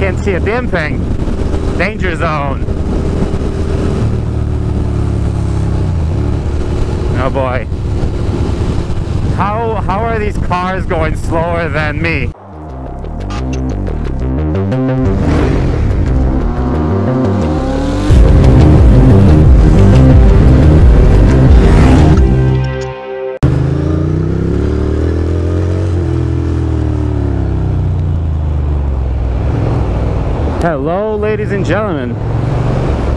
Can't see a damn thing. Danger zone. Oh boy. How are these cars going slower than me? Hello ladies and gentlemen,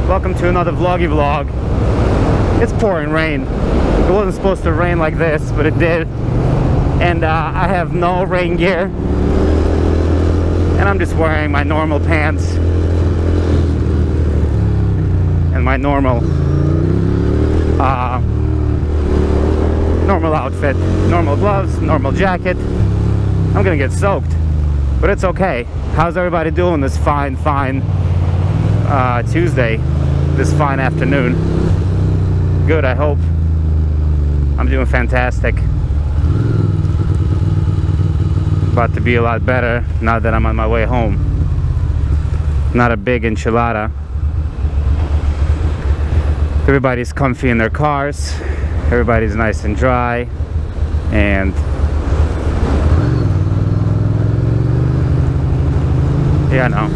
welcome to another vloggy vlog. It's pouring rain. It wasn't supposed to rain like this, but it did. And I have no rain gear, and I'm just wearing my normal pants and my normal outfit, normal gloves, normal jacket. I'm gonna get soaked, but it's okay. How's everybody doing this fine Tuesday, this fine afternoon? Good, I hope. I'm doing fantastic. About to be a lot better now that I'm on my way home. Not a big enchilada. Everybody's comfy in their cars. Everybody's nice and dry. And yeah, no,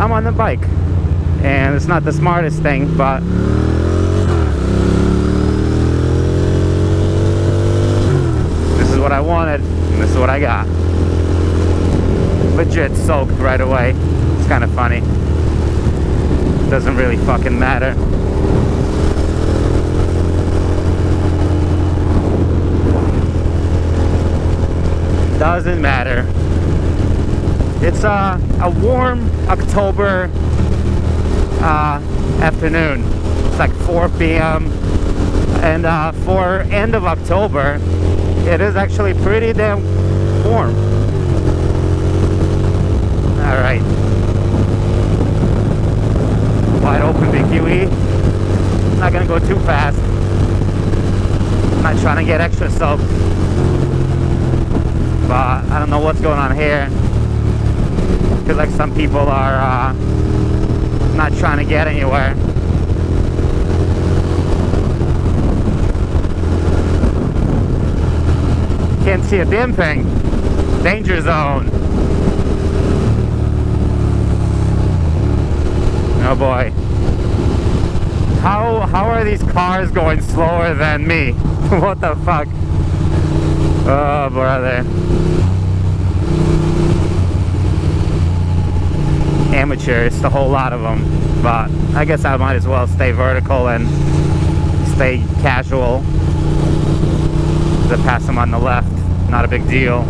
I'm on the bike, and it's not the smartest thing, but this is what I wanted, and this is what I got. Legit soaked right away. It's kind of funny. Doesn't really fucking matter. Doesn't matter. It's a warm October afternoon. It's like 4 p.m. and for end of October, it is actually pretty damn warm. All right, wide open BQE. Not gonna go too fast. I'm not trying to get extra soaked, but I don't know what's going on here. Feel like some people are not trying to get anywhere. Can't see a damn thing. Danger zone. Oh boy. How are these cars going slower than me? What the fuck? Oh brother. Amateurs, a whole lot of them, but I guess I might as well stay vertical and stay casual. To pass them on the left, not a big deal.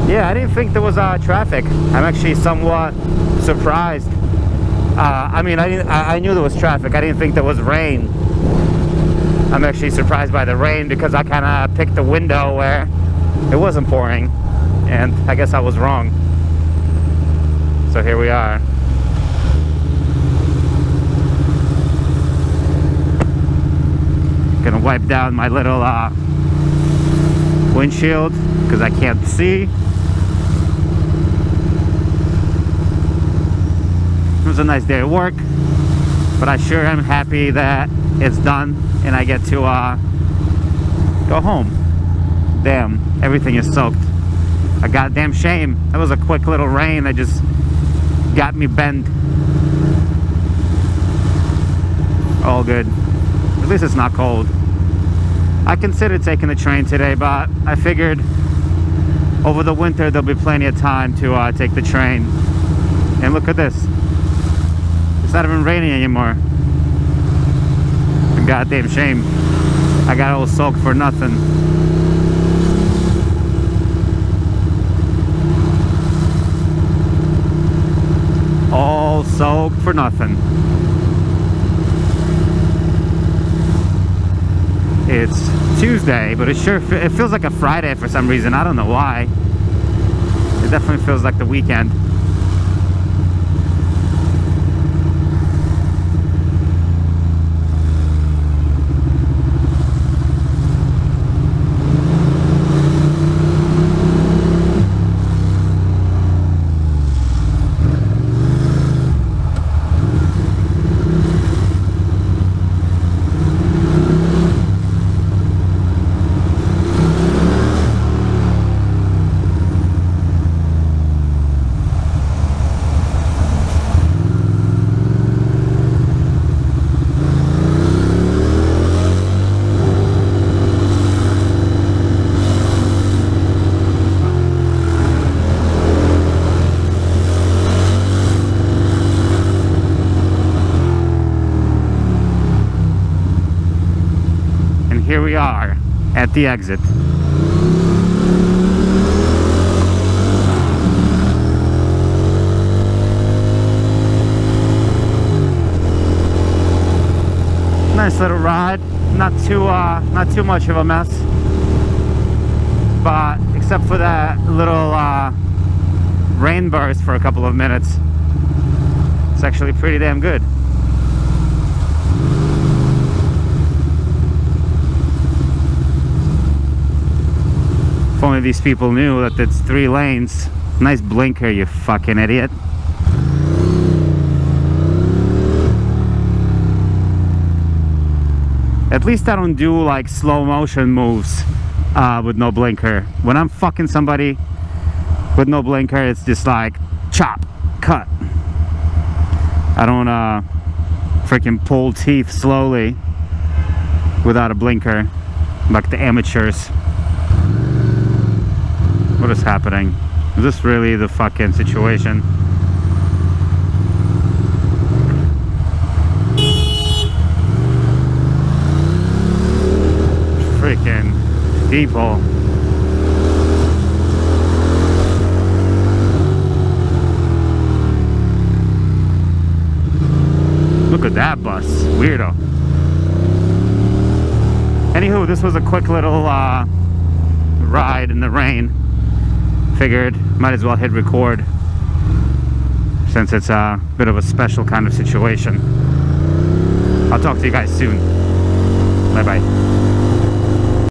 Yeah, I didn't think there was traffic. I'm actually somewhat surprised. I mean, I knew there was traffic. I didn't think there was rain. I'm actually surprised by the rain because I kind of picked a window where it wasn't pouring, and I guess I was wrong. So here we are. Gonna wipe down my little windshield because I can't see. It was a nice day at work, but I sure am happy that it's done and I get to go home. Damn, everything is soaked. A goddamn shame. That was a quick little rain that just got me bent. All good. At least it's not cold. I considered taking the train today, but I figured over the winter there'll be plenty of time to take the train. And look at this. It's not even raining anymore. A goddamn shame. I got all soaked for nothing. All soaked for nothing. It's Tuesday, but it feels like a Friday for some reason. I don't know why. It definitely feels like the weekend. at the exit. Nice little ride, not too much of a mess, but except for that little rain burst for a couple of minutes, it's actually pretty damn good. If only these people knew that it's 3 lanes. Nice blinker, you fucking idiot. At least I don't do like slow motion moves with no blinker. When I'm fucking somebody with no blinker, it's just like chop, cut. I don't freaking pull teeth slowly without a blinker like the amateurs. What is happening? Is this really the fucking situation? Freaking people. Look at that bus. Weirdo. Anywho, this was a quick little ride in the rain. Figured might as well hit record since it's a bit of a special kind of situation. I'll talk to you guys soon. Bye bye.